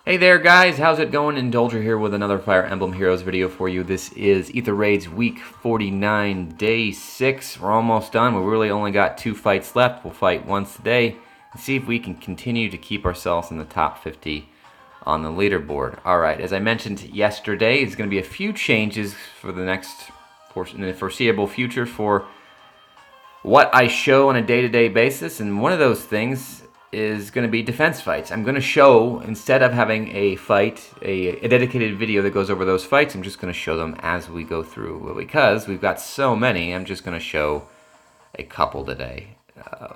Hey there guys, how's it going? Indulger here with another Fire Emblem Heroes video for you. This is Aether Raids week 49, day 6. We're almost done. We really only got 2 fights left. We'll fight once today and see if we can continue to keep ourselves in the top 50 on the leaderboard. Alright, as I mentioned yesterday, there's going to be a few changes for the in the foreseeable future for what I show on a day-to-day basis, and one of those things is going to be defense fights. I'm going to show, instead of having a fight, a dedicated video that goes over those fights, I'm just going to show them as we go through. Because we've got so many, I'm just going to show a couple today.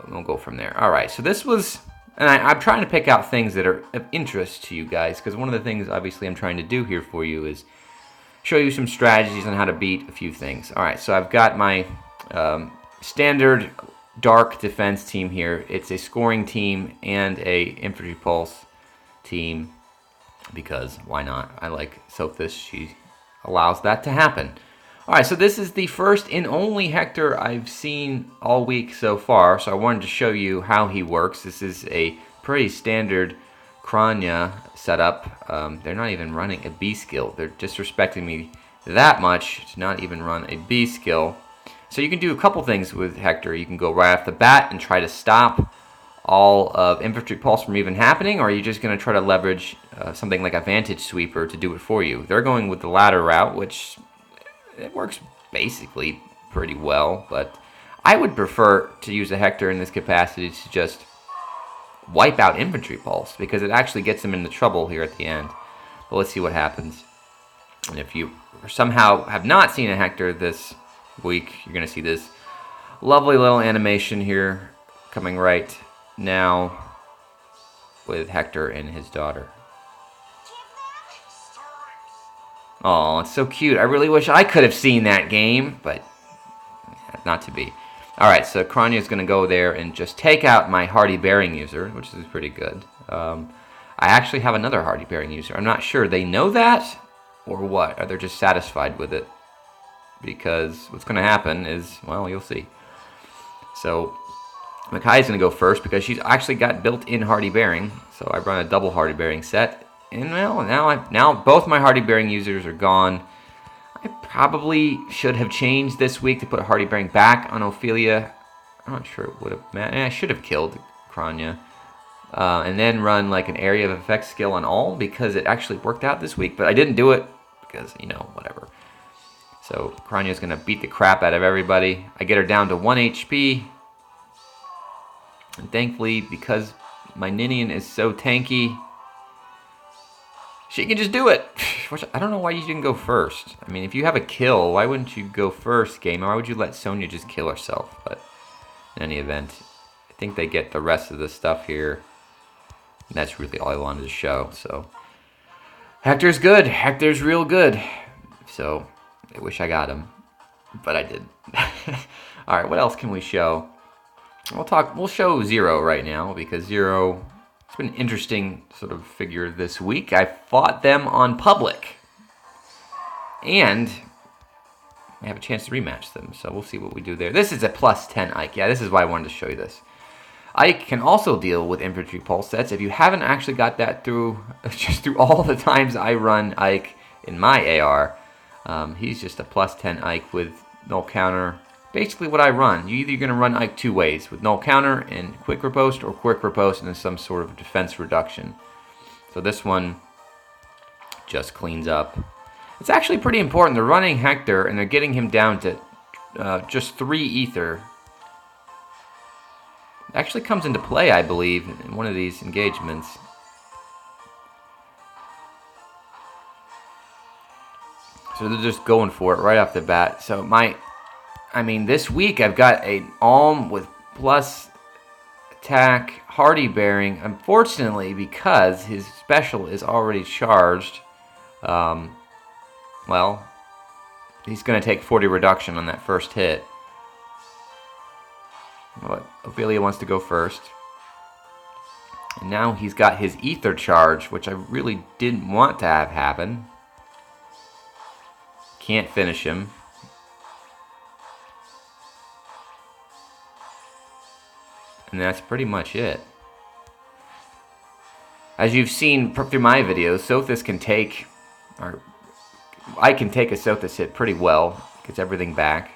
We'll go from there. Alright, so this was, and I'm trying to pick out things that are of interest to you guys, because one of the things, obviously, I'm trying to do here for you is show you some strategies on how to beat a few things. Alright, so I've got my standard dark defense team here. It's a scoring team and a infantry pulse team, because why not? I like Sophis. She allows that to happen. Alright, so this is the first and only Hector I've seen all week so far, so I wanted to show you how he works. This is a pretty standard Kranya setup. They're not even running a B skill. They're disrespecting me that much to not even run a B skill. So you can do a couple things with Hector. You can go right off the bat and try to stop all of Infantry Pulse from even happening, or are you just going to try to leverage something like a Vantage Sweeper to do it for you? They're going with the latter route, which it works basically pretty well, but I would prefer to use a Hector in this capacity to just wipe out Infantry Pulse, because it actually gets them into trouble here at the end. But let's see what happens. And if you somehow have not seen a Hector this week, you're going to see this lovely little animation here coming right now with Hector and his daughter. Oh, it's so cute. I really wish I could have seen that game, but not to be. Alright, so Kranya is going to go there and just take out my Hardy Bearing user, which is pretty good. I actually have another Hardy Bearing user. I'm not sure they know that or what. Or they're just satisfied with it. Because what's going to happen is, well, you'll see. So Makai is going to go first because she's actually got built-in Hardy Bearing. So I run a double Hardy Bearing set, and well, now both my Hardy Bearing users are gone. I probably should have changed this week to put Hardy Bearing back on Ophelia. I'm not sure it would have mattered. I should have killed Kranya, and then run like an area of effect skill on all, because it actually worked out this week. But I didn't do it because, you know, whatever. So Kranya's going to beat the crap out of everybody. I get her down to 1 HP. And thankfully, because my Ninian is so tanky, she can just do it. I don't know why you didn't go first. I mean, if you have a kill, why wouldn't you go first, game? Why would you let Sonya just kill herself? But in any event, I think they get the rest of the stuff here. And that's really all I wanted to show. So Hector's good. Hector's real good. So I wish I got him, but I did. All right, what else can we show? We'll show Zero right now, because Zero, it's been an interesting sort of figure this week. I fought them on public, and I have a chance to rematch them, so we'll see what we do there. This is a plus 10 Ike. Yeah, this is why I wanted to show you this. Ike can also deal with Infantry Pulse sets. If you haven't actually got that through, just through all the times I run Ike in my AR, he's just a plus 10 Ike with null counter. Basically what I run. You're either going to run Ike 2 ways, with null counter and quick riposte, or quick riposte and some sort of defense reduction. So this one just cleans up. It's actually pretty important. They're running Hector, and they're getting him down to just 3 ether. It actually comes into play, I believe, in one of these engagements. So they're just going for it right off the bat. So this week I've got an Alm with plus attack Hardy Bearing. Unfortunately, because his special is already charged, well, he's going to take 40 reduction on that first hit. But Ophelia wants to go first. And now he's got his Ether charge, which I really didn't want to have happen. Can't finish him. And that's pretty much it. As you've seen through my videos, Sothis can take, or I can take a Sothis hit pretty well, gets everything back,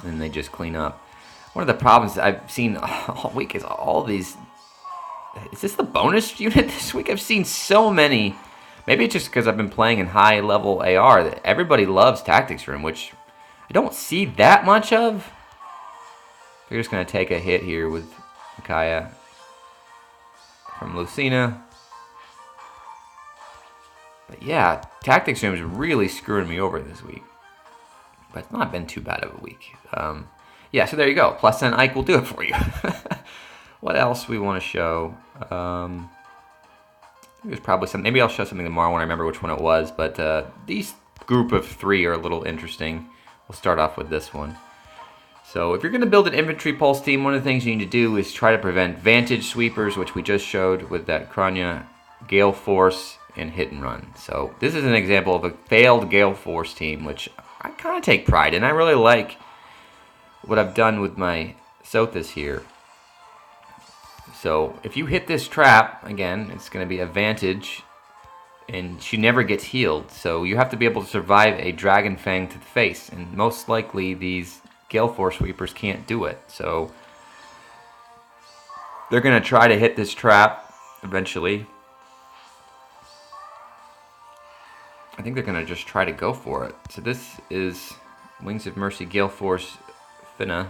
and they just clean up. One of the problems I've seen all week is all these. Is this the bonus unit this week? I've seen so many. Maybe it's just because I've been playing in high level AR that everybody loves Tactics Room, which I don't see that much of. They're just going to take a hit here with Micaiah from Lucina. But yeah, Tactics Room is really screwing me over this week. But it's not been too bad of a week. Yeah, so there you go. Plus 10 Ike will do it for you. What else we want to show? There's probably some. Maybe I'll show something tomorrow when I remember which one it was. But these group of 3 are a little interesting. We'll start off with this one. So if you're going to build an infantry pulse team, one of the things you need to do is try to prevent vantage sweepers, which we just showed with that Kranya, Gale Force, and Hit and Run. So this is an example of a failed Gale Force team, which I kind of take pride in. I really like what I've done with my Sothis here. So if you hit this trap, again, it's going to be a vantage, and she never gets healed. So you have to be able to survive a Dragon Fang to the face, and most likely these Gale Force Sweepers can't do it. So they're going to try to hit this trap eventually. I think they're going to just try to go for it. So this is Wings of Mercy Gale Force Finna.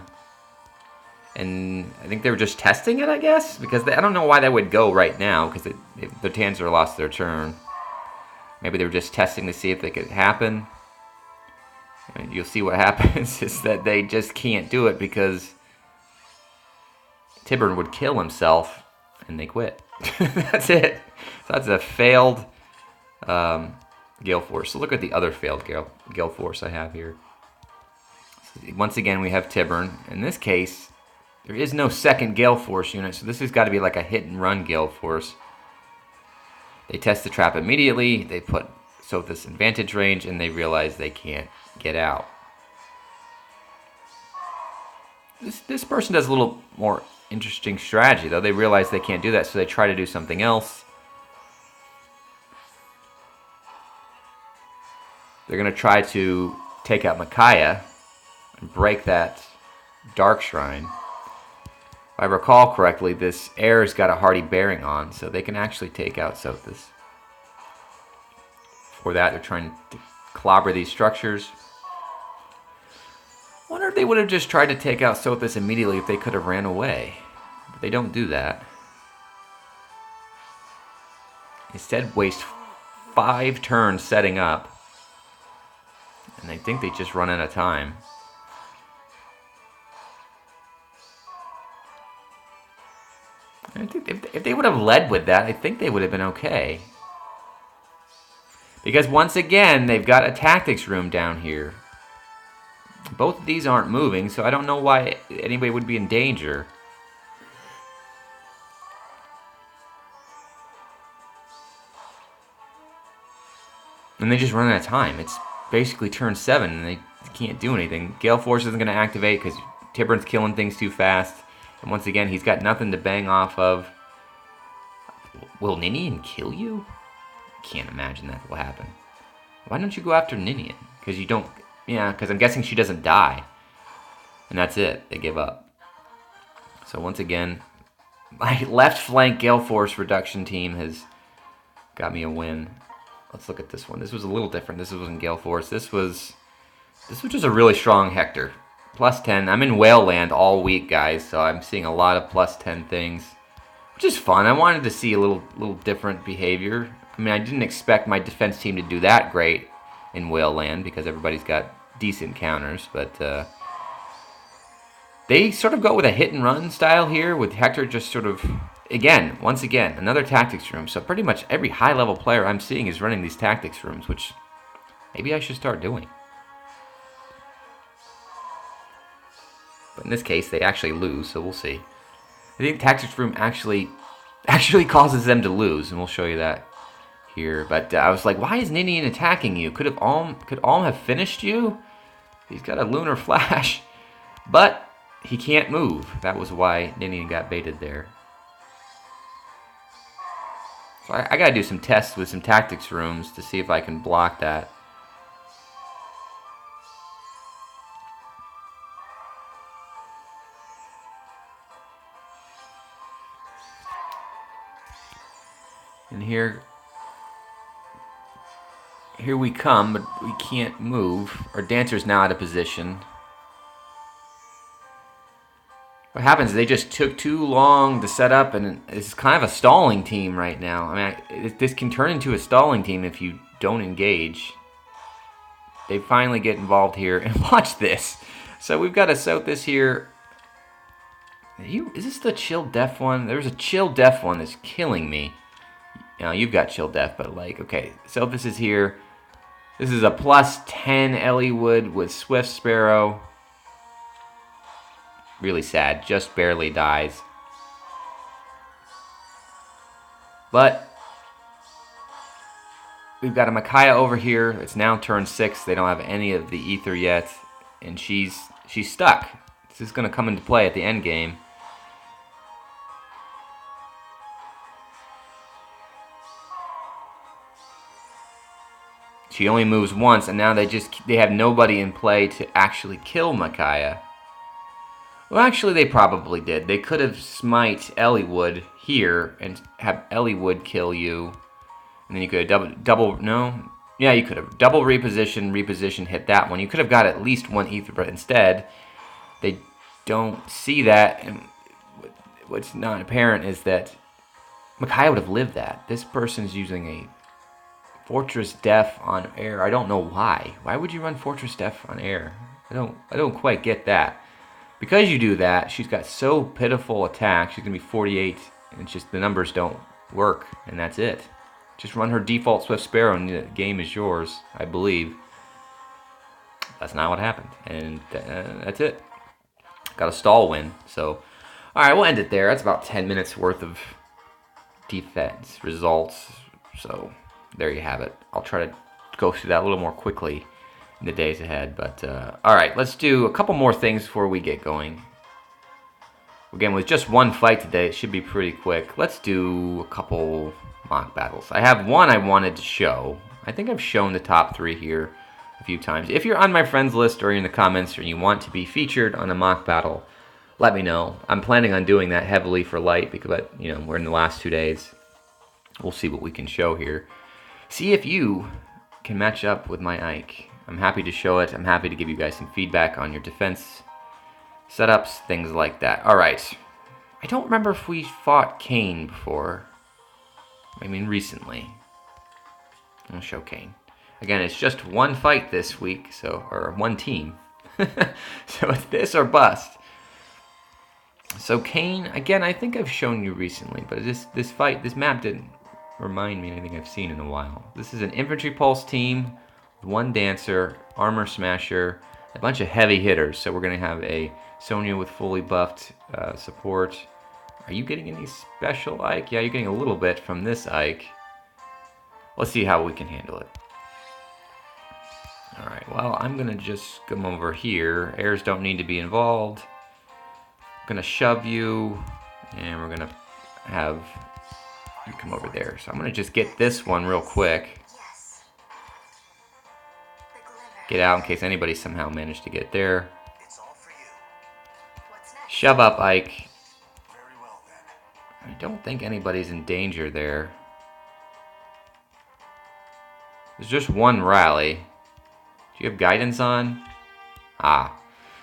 And I think they were just testing it, I guess, because I don't know why that would go right now, because the Tanzer lost their turn. Maybe they were just testing to see if it could happen. And you'll see what happens is that they just can't do it because Tiburn would kill himself and they quit. That's it. So that's a failed Gale Force. So look at the other failed Gale Force I have here. So once again, we have Tiburn. In this case, there is no second Gale Force unit, so this has got to be like a hit and run Gale Force. They test the trap immediately. They put Sothis in vantage range, and they realize they can't get out. This person does a little more interesting strategy, though. They realize they can't do that, so they try to do something else. They're going to try to take out Micaiah and break that Dark Shrine. If I recall correctly, this air's got a hardy bearing on, so they can actually take out Sothis. For that, they're trying to clobber these structures. I wonder if they would have just tried to take out Sothis immediately if they could have ran away. But they don't do that. Instead, waste 5 turns setting up. And I think they just run out of time. I think if they would have led with that, I think they would have been okay. Because once again, they've got a tactics room down here. Both of these aren't moving, so I don't know why anybody would be in danger. And they just run out of time. It's basically turn 7, and they can't do anything. Gale Force isn't going to activate because Tiburn's killing things too fast. And once again, he's got nothing to bang off of. Will Ninian kill you? Can't imagine that will happen. Why don't you go after Ninian? Because you don't... Yeah, because I'm guessing she doesn't die. And that's it. They give up. So once again, my left flank Gale Force reduction team has got me a win. Let's look at this one. This was a little different. This wasn't Gale Force. This was just a really strong Hector. Plus 10. I'm in Whale Land all week, guys, so I'm seeing a lot of plus 10 things, which is fun. I wanted to see a little different behavior. I mean, I didn't expect my defense team to do that great in Whale Land because everybody's got decent counters, but they sort of go with a hit and run style here with Hector just sort of, once again, another tactics room. So pretty much every high-level player I'm seeing is running these tactics rooms, which maybe I should start doing. But in this case, they actually lose, so we'll see. I think tactics room actually causes them to lose, and we'll show you that here. But I was like, why is Ninian attacking you? Could Alm have finished you? He's got a lunar flash, but he can't move. That was why Ninian got baited there. So I gotta do some tests with some tactics rooms to see if I can block that. And here we come, but we can't move. Our dancer's now out of position. What happens is they just took too long to set up, and it's kind of a stalling team right now. I mean, this can turn into a stalling team if you don't engage. They finally get involved here, and watch this. So we've got to soak this here. Is this the chill death one? There's a chill death one that's killing me. You know, you've got chill death, but like, okay, so this is here. This is a plus 10 Elliewood with Swift Sparrow. Really sad, just barely dies. But we've got a Micaiah over here. It's now turn 6. They don't have any of the Aether yet, and she's stuck. This is going to come into play at the end game. She only moves once, and now they have nobody in play to actually kill Micaiah. Well, actually, they probably did. They could have smite Elliewood here and have Elliewood kill you, and then you could have double. No, yeah, you could have double reposition, hit that one. You could have got at least one Aether, but instead, they don't see that. And what's not apparent is that Micaiah would have lived that. This person's using a Fortress Death on air. I don't know why. Why would you run Fortress Death on air? I don't quite get that. Because you do that, she's got so pitiful attack. She's gonna be 48, and it's just the numbers don't work, and that's it. Just run her default Swift Sparrow, and the game is yours, I believe. That's not what happened, and that's it. Got a stall win. So, all right, we'll end it there. That's about 10 minutes worth of defense results. So there you have it. I'll try to go through that a little more quickly in the days ahead. But all right, let's do a couple more things before we get going. Again, with just one fight today, it should be pretty quick. Let's do a couple mock battles. I have one I wanted to show. I think I've shown the top 3 here a few times. If you're on my friends list or in the comments or you want to be featured on a mock battle, let me know. I'm planning on doing that heavily for light because, you know, we're in the last 2 days. We'll see what we can show here. See if you can match up with my Ike. I'm happy to show it. I'm happy to give you guys some feedback on your defense setups, things like that. All right. I don't remember if we fought Kane before. I mean, recently. I'll show Kane. Again, it's just one fight this week, or one team. So it's this or bust. So Kane, again, I think I've shown you recently, but this map didn't remind me of anything I've seen in a while. This is an infantry pulse team with one dancer, armor smasher, a bunch of heavy hitters. So we're going to have a Sonya with fully buffed support. Are you getting any special Ike? Yeah, you're getting a little bit from this Ike. Let's see how we can handle it. Alright, well, I'm going to just come over here. Airs don't need to be involved. I'm going to shove you, and we're going to have you come over there. So I'm going to just get this one real quick. Get out in case anybody somehow managed to get there. Shove up Ike. I don't think anybody's in danger there. There's just one rally. Do you have guidance on? Ah.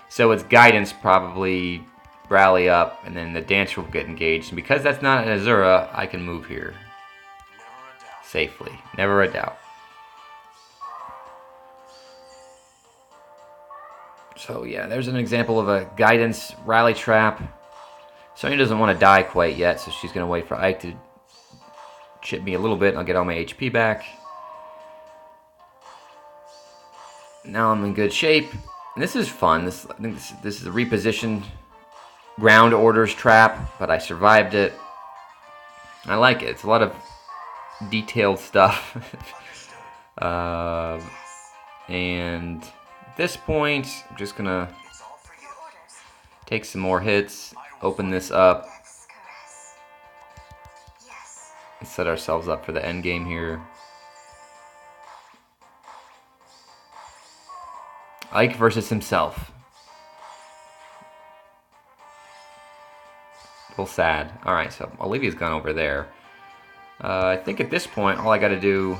So it's guidance probably rally up, and then the dancer will get engaged. And because that's not an Azura, I can move here. Safely. Never a doubt. So yeah, there's an example of a guidance rally trap. Sonya doesn't want to die quite yet, so she's going to wait for Ike to chip me a little bit, and I'll get all my HP back. Now I'm in good shape. And this is fun. I think this is a repositioned ground orders trap, but I survived it. I like it. It's a lot of detailed stuff. And at this point, I'm just going to take some more hits, open this up. Let's set ourselves up for the end game here. Ike versus himself. A little sad. Alright, so Olivia's gone over there. I think at this point, all I gotta do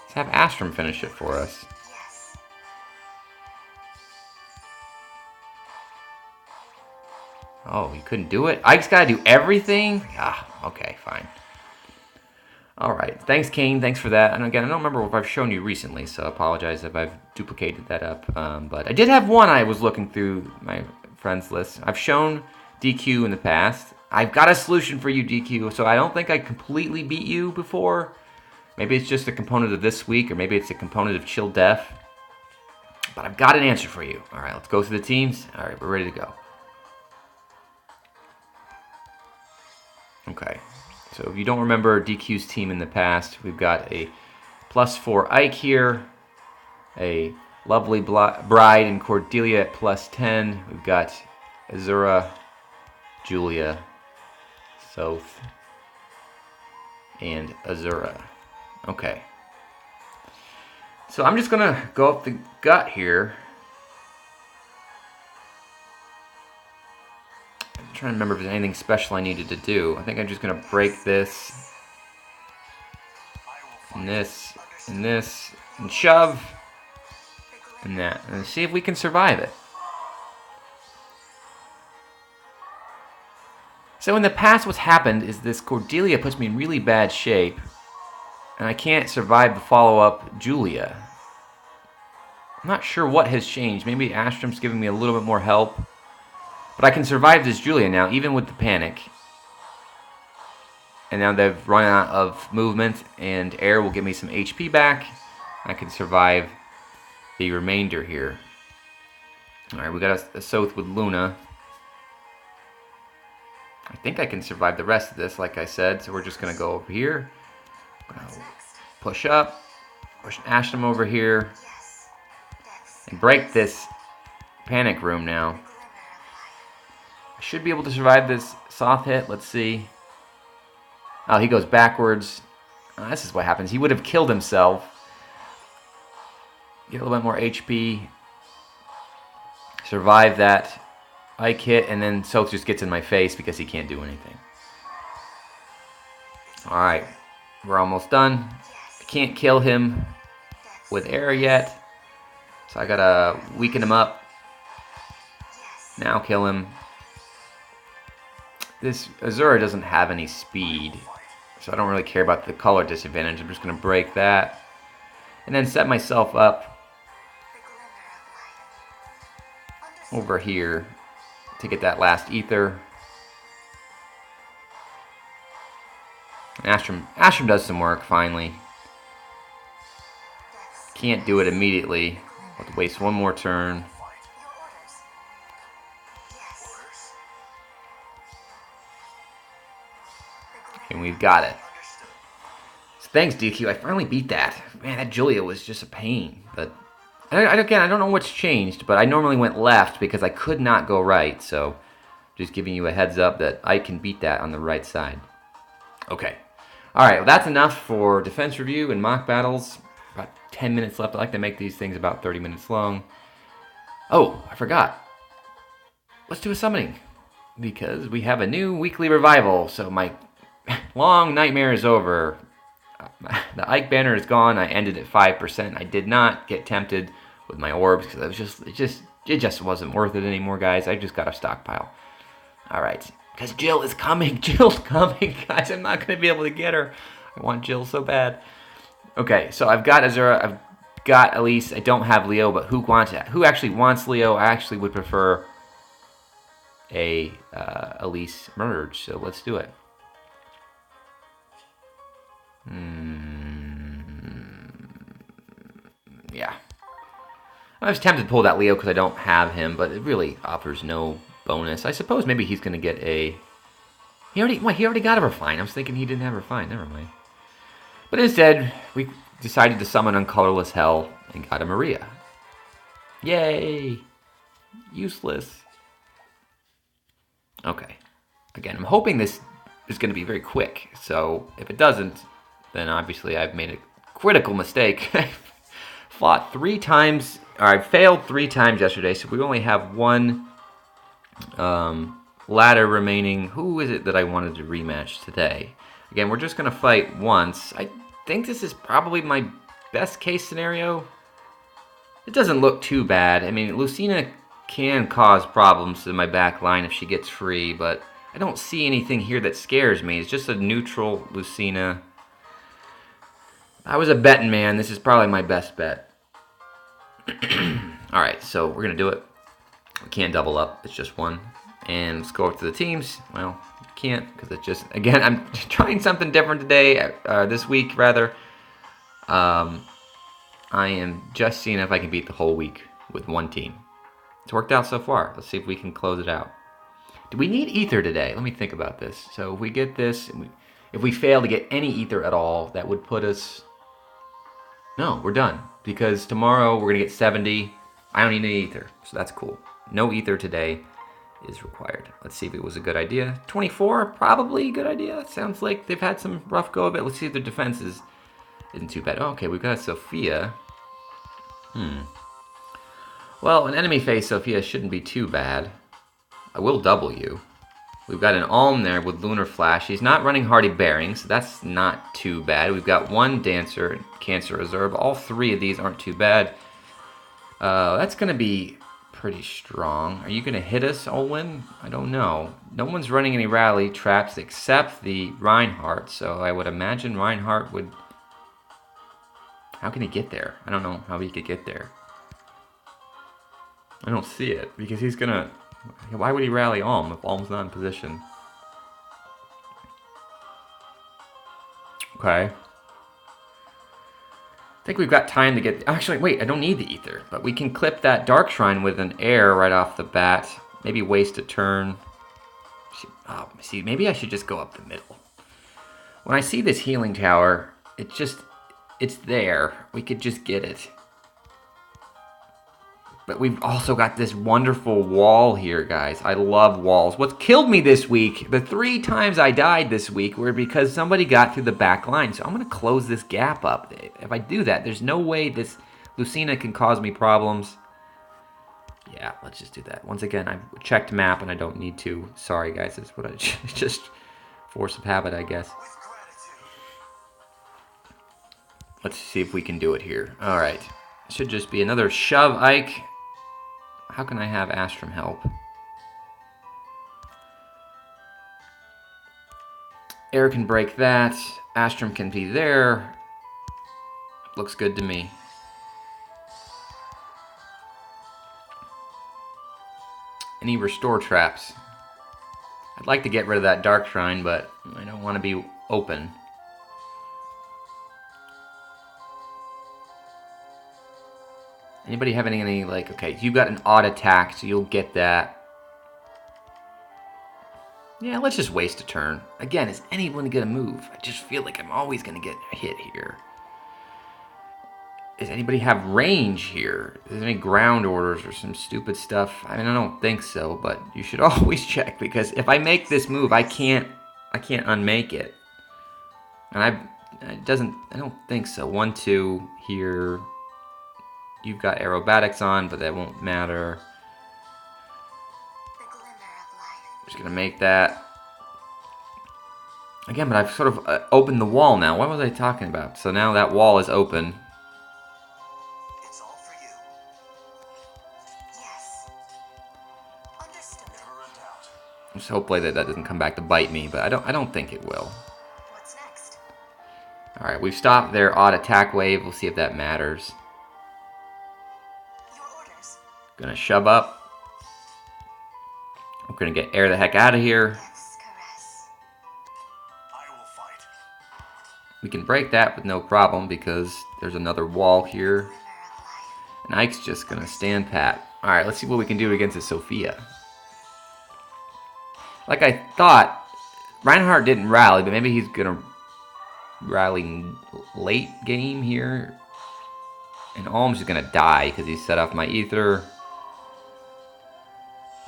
is have Astrum finish it for us. Oh, you couldn't do it? Ike's gotta do everything? Ah, okay, fine. Alright, thanks Kane, thanks for that. And again, I don't remember if I've shown you recently, so I apologize if I've duplicated that up. But I did have one I was looking through my friends list. I've shown DQ in the past. I've got a solution for you, DQ, so I don't think I completely beat you before. Maybe it's just a component of this week, or maybe it's a component of Chill Def. But I've got an answer for you. Alright, let's go through the teams. Alright, we're ready to go. Okay. So if you don't remember DQ's team in the past, we've got a +4 Ike here, a lovely Bride and Cordelia at +10. We've got Azura, Julia, Soth, and Azura. Okay. So I'm just going to go up the gut here. I'm trying to remember if there's anything special I needed to do. I think I'm just going to break this, and this, and this, and shove, and that, and see if we can survive it. So in the past, what's happened is this Cordelia puts me in really bad shape, and I can't survive the follow-up Julia. I'm not sure what has changed. Maybe Astrum's giving me a little bit more help. But I can survive this Julia now, even with the panic. And now they've run out of movement, and air will give me some HP back. I can survive the remainder here. Alright, we got a Soth with Luna. I think I can survive the rest of this, like I said. So we're just going to go over here. Push up. Push Ashton over here. And break this panic room now. I should be able to survive this soft hit. Let's see. Oh, he goes backwards. Oh, this is what happens. He would have killed himself. Get a little bit more HP. Survive that Ike hit, and then Soth just gets in my face because he can't do anything. Alright. We're almost done. I can't kill him with air yet. So I gotta weaken him up. Now kill him. This Azura doesn't have any speed, so I don't really care about the color disadvantage. I'm just going to break that, and then set myself up over here to get that last Aether. Astrum does some work, finally. Can't do it immediately. I'll have to waste one more turn. And we've got it. So thanks, DQ. I finally beat that. Man, that Julia was just a pain. But again, I don't know what's changed, but I normally went left because I could not go right. So just giving you a heads up that I can beat that on the right side. Okay. All right, well, that's enough for defense review and mock battles. About 10 minutes left. I like to make these things about 30 minutes long. Oh, I forgot. Let's do a summoning because we have a new weekly revival. So my long nightmare is over. The Ike banner is gone. I ended at 5%. I did not get tempted with my orbs because it just wasn't worth it anymore, guys. I just got a stockpile. All right, because Jill is coming. Jill's coming, guys. I'm not going to be able to get her. I want Jill so bad. Okay, so I've got Azura. I've got Elise. I don't have Leo, but who actually wants Leo? I actually would prefer a Elise merge. So let's do it. Yeah. I was tempted to pull that Leo because I don't have him, but it really offers no bonus. I suppose maybe he's going to get a... He already got a Refine. I was thinking he didn't have a Refine. Never mind. But instead, we decided to summon on Colorless Hell and got a Maria. Yay! Useless. Okay. Again, I'm hoping this is going to be very quick. So if it doesn't, then obviously I've made a critical mistake. Fought 3 times, or I failed 3 times yesterday, so we only have one ladder remaining. Who is it that I wanted to rematch today? Again, we're just going to fight once. I think this is probably my best case scenario. It doesn't look too bad. I mean, Lucina can cause problems to my back line if she gets free, but I don't see anything here that scares me. It's just a neutral Lucina. I was a betting man. This is probably my best bet. Alright, so we're going to do it. We can't double up. It's just one. And let's go up to the teams. Well, can't because it's just, again, I'm trying something different today, this week rather. I am just seeing if I can beat the whole week with one team. It's worked out so far. Let's see if we can close it out. Do we need Aether today? Let me think about this. So if we get this, if we fail to get any Aether at all, that would put us... No, we're done. Because tomorrow we're going to get 70. I don't need any Aether, so that's cool. No Aether today is required. Let's see if it was a good idea. 24, probably a good idea. Sounds like they've had some rough go of it. Let's see if their defense isn't too bad. Oh, okay, we've got Sophia. Well, an enemy phase Sophia shouldn't be too bad. I will double you. We've got an Alm there with Lunar Flash. He's not running Hardy Bearing, so that's not too bad. We've got one Dancer and Cancer Reserve. All 3 of these aren't too bad. That's going to be pretty strong. Are you going to hit us, Olwen? I don't know. No one's running any rally traps except the Reinhardt, so I would imagine Reinhardt would... How can he get there? I don't know how he could get there. I don't see it, because he's going to... Why would he rally Alm if Alm's not in position? Okay. I think we've got time to get... Actually, wait, I don't need the Aether. But we can clip that Dark Shrine with an air right off the bat. Maybe waste a turn. Oh, see, maybe I should just go up the middle. When I see this healing tower, it's there. We could just get it. But we've also got this wonderful wall here, guys. I love walls. What's killed me this week, the 3 times I died this week, were because somebody got through the back line. So I'm going to close this gap up. If I do that, there's no way this Lucina can cause me problems. Yeah, let's just do that. Once again, I checked map and I don't need to. Sorry, guys. That's what I just force of habit, I guess. Let's see if we can do it here. All right. Should just be another shove, Ike. How can I have Astrum help? Air can break that. Astrum can be there. Looks good to me. Any restore traps? I'd like to get rid of that Dark Shrine, but I don't want to be open. Anybody having any, like, okay, you've got an odd attack, so you'll get that. Yeah, let's just waste a turn. Again, is anyone going to move? I just feel like I'm always going to get hit here. Does anybody have range here? Is there any ground orders or some stupid stuff? I mean, I don't think so, but you should always check, because if I make this move, I can't unmake it. And I don't think so. 1, 2 here. You've got aerobatics on, but that won't matter. I'm just going to make that. Again, but I've sort of opened the wall now. What was I talking about? So now that wall is open. It's all for you. Yes. Understood. Never in doubt. Just hopefully that doesn't come back to bite me, but I don't think it will. What's next? All right, we've stopped their odd attack wave. We'll see if that matters. Gonna shove up. We're gonna get air the heck out of here. I will fight. We can break that with no problem because there's another wall here. And Ike's just gonna stand pat. Alright, let's see what we can do against this Sophia. Like I thought, Reinhardt didn't rally, but maybe he's gonna rally late game here. And Alm's just gonna die because he set off my Aether.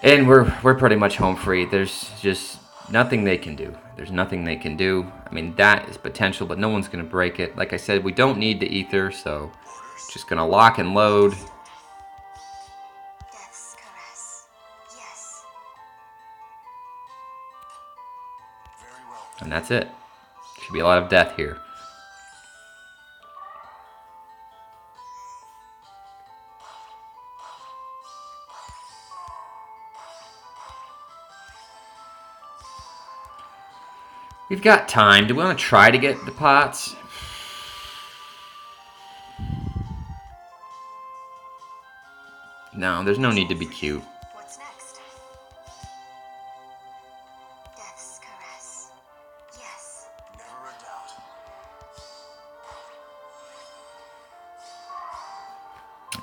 And we're pretty much home free. There's just nothing they can do. There's nothing they can do. I mean, that is potential, but no one's going to break it. Like I said, we don't need the Aether, so just going to lock and load. Death's caress. Yes. Very well. And that's it. Should be a lot of death here. We've got time. Do we want to try to get the pots? No, there's no need to be cute. What's next? Death's caress. Yes. Never a doubt.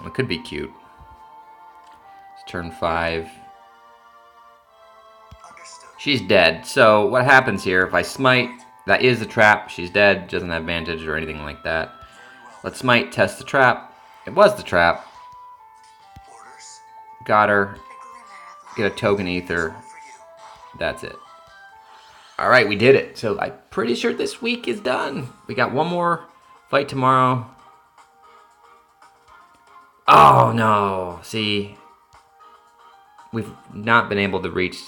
It could be cute. It's turn 5. Understood. She's dead. So what happens here, if I smite, that is the trap. She's dead, doesn't have advantage or anything like that. Let's smite, test the trap. It was the trap. Orders. Got her. A glimmer of Get a token Aether. light for you. That's it. Alright, we did it. So I'm pretty sure this week is done. We got one more fight tomorrow. Oh no. See, we've not been able to reach...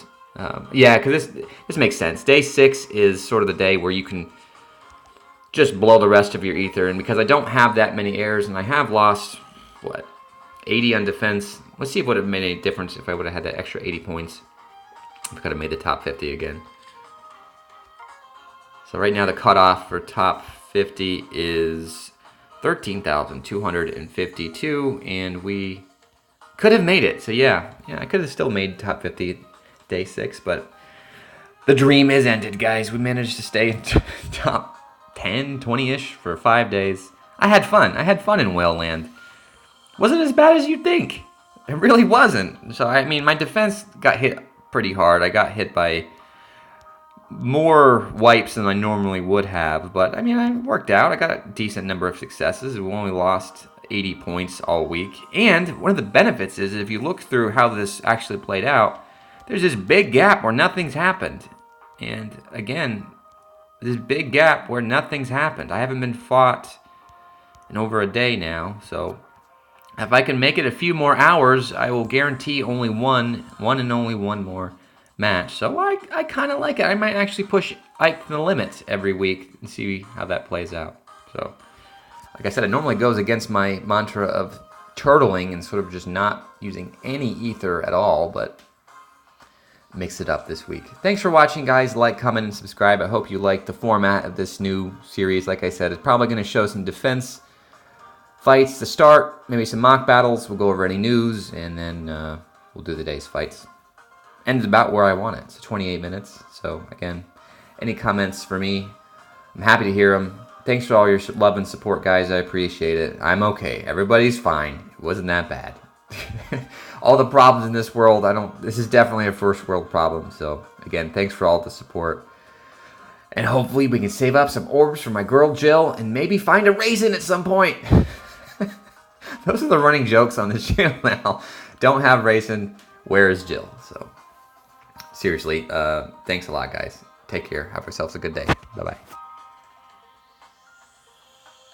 yeah, because this makes sense. Day 6 is sort of the day where you can just blow the rest of your Aether. And because I don't have that many airs, and I have lost, what, 80 on defense. Let's see if it would have made any difference if I would have had that extra 80 points. I could have made the top 50 again. So right now the cutoff for top 50 is 13,252, and we could have made it. So yeah, I could have still made top 50 day 6, but the dream is ended, guys. We managed to stay in top 10, 20-ish for 5 days. I had fun. I had fun in Whale Land. Wasn't as bad as you'd think. It really wasn't. So, I mean, my defense got hit pretty hard. I got hit by more wipes than I normally would have, but I mean, I worked out. I got a decent number of successes. We only lost 80 points all week. And one of the benefits is if you look through how this actually played out, there's this big gap where nothing's happened. And again, this big gap where nothing's happened. I haven't been fought in over a day now, so if I can make it a few more hours, I will guarantee only one and only one more match. So I kind of like it. I might actually push Ike to the limit every week and see how that plays out. So, like I said, it normally goes against my mantra of turtling and sort of just not using any Aether at all, but mix it up this week. Thanks for watching, guys. Like, comment, and subscribe. I hope you like the format of this new series. Like I said, it's probably going to show some defense fights to start, maybe some mock battles. We'll go over any news, and then we'll do the day's fights. And it's about where I want it. So 28 minutes. So again, any comments for me, I'm happy to hear them. Thanks for all your love and support, guys. I appreciate it. I'm okay. Everybody's fine. It wasn't that bad. All the problems in this world, this is definitely a first world problem. So again, thanks for all the support. And hopefully we can save up some orbs for my girl Jill and maybe find a raisin at some point. Those are the running jokes on this channel now. Don't have raisin, where is Jill? So seriously, thanks a lot, guys. Take care. Have yourselves a good day. Bye-bye.